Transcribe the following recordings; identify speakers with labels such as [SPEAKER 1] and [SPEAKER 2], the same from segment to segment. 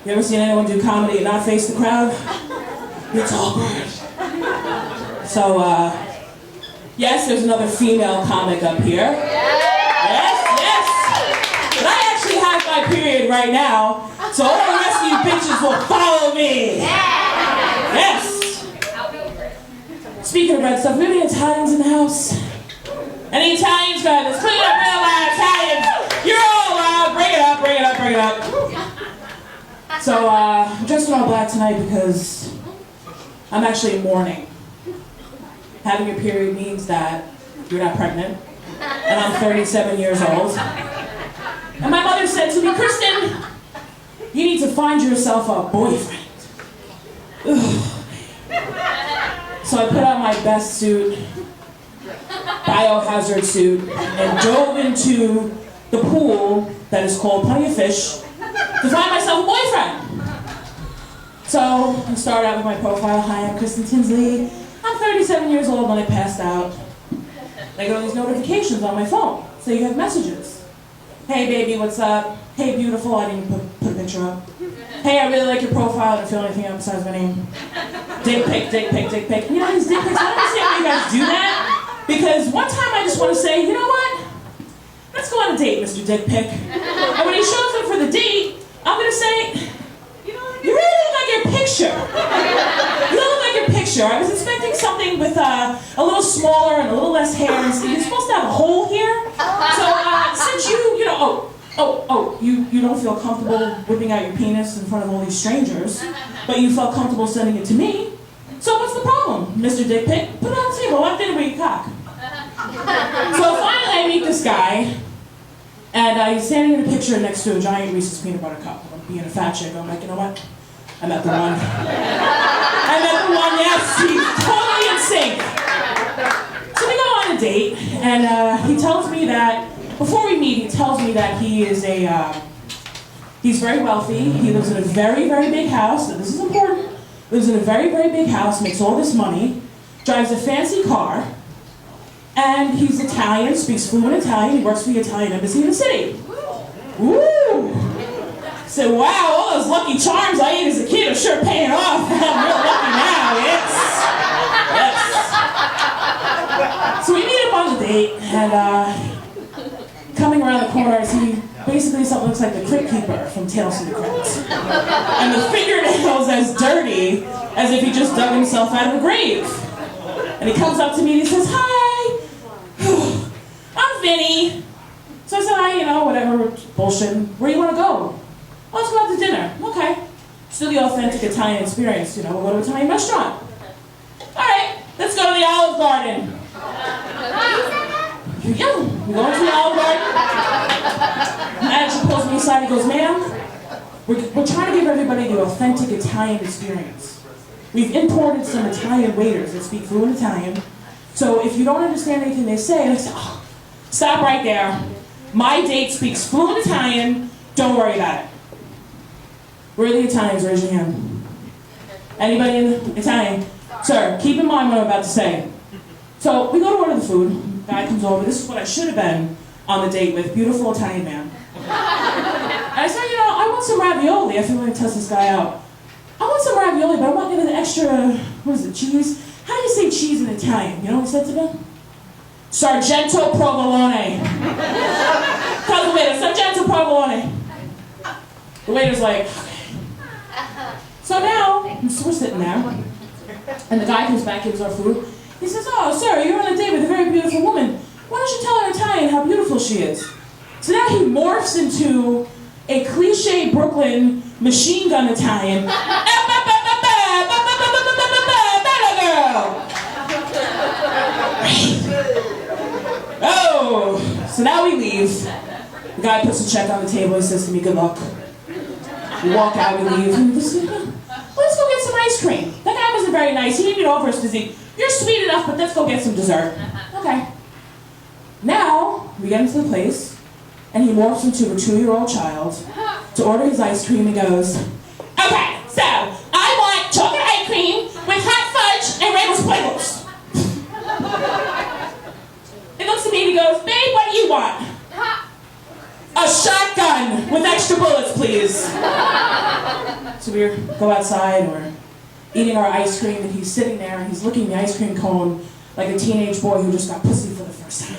[SPEAKER 1] You ever seen anyone do comedy and not face the crowd? It's awkward. So, yes, there's another female comic up here. Yes. But I actually have my period right now, so all the rest of you bitches will follow me. Yes. Speaking of red stuff, we have any Italians in the house? Any Italians, guys? Let's clean up real loud, Italians. You're all loud. Bring it up. So, I'm dressed in all black tonight because I'm actually in mourning. Having your period means that you're not pregnant, and I'm 37 years old. And my mother said to me, Kristen, you need to find yourself a boyfriend. Ugh. So I put on my best suit, biohazard suit, and dove into the pool that is called Plenty of Fish to find myself a boyfriend. So I started out with my profile. Hi, I'm Kristen Tinsley. I'm 37 years old when I passed out. I get all these notifications on my phone. So you have messages. Hey baby, what's up? Hey beautiful, I didn't put a picture up. Hey, I really like your profile, I didn't fill anything out besides my name. Dick pic. You know these dick pics, I don't understand why you guys do that. Because one time I just want to say, you know what? Let's go on a date, Mr. Dick Pic. And when he shows up for the date, I'm going to say, you really look like your picture. You don't look like your picture. I was expecting something with a little smaller and a little less hair. And so you're supposed to have a hole here. So since you don't feel comfortable whipping out your penis in front of all these strangers, but you felt comfortable sending it to me, so what's the problem, Mr. Dick Pic? Put it on the table. Why didn't we cock? So finally I meet this guy, and he's standing in a picture next to a giant Reese's peanut butter cup. I'm being a fat chick. I'm like, you know what? I met the one. Yes, he's totally in sync. So we go on a date, and he tells me that, before we meet, he tells me that he is he's very wealthy. He lives in a very, very big house. This is important. Lives in a very, very big house, makes all this money, drives a fancy car, and he's Italian, speaks fluent Italian. He works for the Italian embassy in the city. Woo! So, wow, all those Lucky Charms I ate as a kid are sure paying off. I'm real lucky now, yes. So we meet up on the date, and coming around the corner, I see basically something looks like the Crypt Keeper from Tales from the Crypt. And the fingernails as dirty as if he just dug himself out of a grave. And he comes up to me and he says, hi, I'm Vinny. So I said, hi, whatever, bullshit. Where do you want to go? Oh, let's go out to dinner. Okay. Still the authentic Italian experience, we'll go to an Italian restaurant. All right, let's go to the Olive Garden. Yeah, we go to the Olive Garden. Manager pulls me aside and goes, ma'am, we're trying to give everybody the authentic Italian experience. We've imported some Italian waiters that speak fluent Italian. So if you don't understand anything they say, I say, oh, stop right there. My date speaks fluent Italian. Don't worry about it. Where are the Italians? Raise your hand. Anybody in Italian? Sir, keep in mind what I'm about to say. So we go to order the food. Guy comes over. This is what I should have been on the date with. Beautiful Italian man. And I said, I want some ravioli. I feel like I test this guy out. I want some ravioli, but I want an extra, cheese? How do you say cheese in Italian? You know what he said to me? Sargento provolone. Tell the waiter, Sargento provolone. The waiter's like, okay. So now, we're sitting there, and the guy comes back, gives our food. He says, oh, sir, you're on a date with a very beautiful woman. Why don't you tell her in Italian how beautiful she is? So now he morphs into a cliche Brooklyn machine gun Italian. Oh, so now we leave. The guy puts a check on the table. He says to me, good luck. We walk out, we leave. Let's go get some ice cream. That guy wasn't very nice. He didn't even offer us physique. You're sweet enough, but let's go get some dessert. Okay. Now, we get into the place, and he morphs into a 2-year-old child to order his ice cream and goes, okay, so, I want chocolate ice cream with hot fudge and rainbow sprinkles. He looks at me and he goes, babe, what do you want? A shotgun with extra bullets, please. So we go outside, and we're eating our ice cream, and he's sitting there, and he's looking at the ice cream cone like a teenage boy who just got pussy for the first time.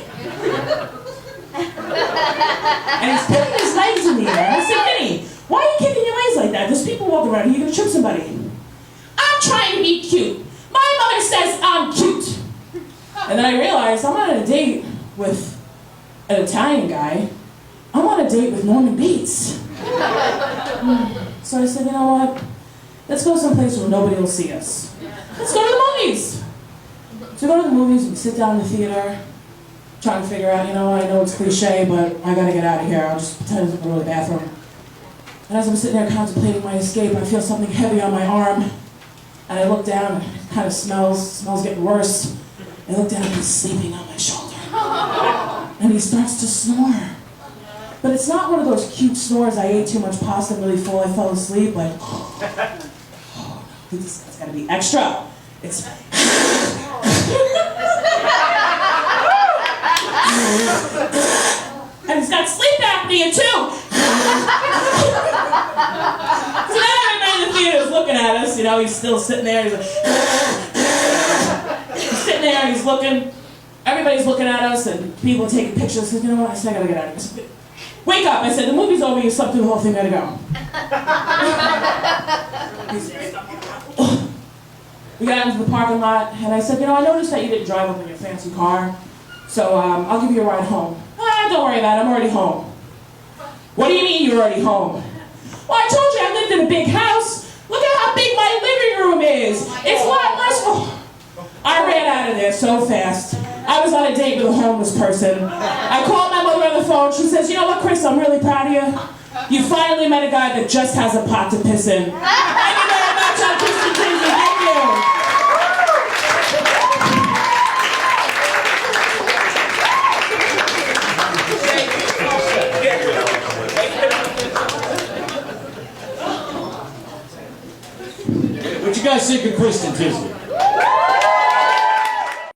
[SPEAKER 1] And he's kicking his legs in the air. And I said, Vinny, why are you kicking your legs like that? There's people walking around here, you're gonna trip somebody. I'm trying to be cute. My mother says I'm cute. And then I realized I'm not on a date with an Italian guy. I'm on a date with Norman Bates. So I said, you know what? Let's go someplace where nobody will see us. Let's go to the movies. So we go to the movies, we sit down in the theater, trying to figure out, you know, I know it's cliche, but I gotta get out of here. I'll just pretend to go to the bathroom. And as I'm sitting there contemplating my escape, I feel something heavy on my arm. And I look down, and it kind of smells getting worse. I look down, and he's sleeping on my shoulder. And he starts to snore. But it's not one of those cute snores, I ate too much pasta, I'm really full, I fell asleep, like, oh, this has gotta be extra. It's... And he's got sleep apnea too! So now everybody in the theater is looking at us, you know, he's still sitting there, he's like... He's sitting there and he's looking, everybody's looking at us, and people are taking pictures. I said, you know what, I said I gotta get out of here. Wake up! I said, the movie's over, you slept through the whole thing, gotta go. We got into the parking lot, and I said, you know, I noticed that you didn't drive up in your fancy car, so I'll give you a ride home. Don't worry about it, I'm already home. What do you mean you're already home? Well, I told you I lived in a big house. Look at how big my living room is. It's a lot less... I ran out of there so fast. I was on a date with a homeless person. I called my mother on the phone. She says, you know what, Chris, I'm really proud of you. You finally met a guy that just has a pot to piss in. Thank you very much. I'm Kristen Tinsley. Thank you.
[SPEAKER 2] What you guys think of Kristen Tinsley?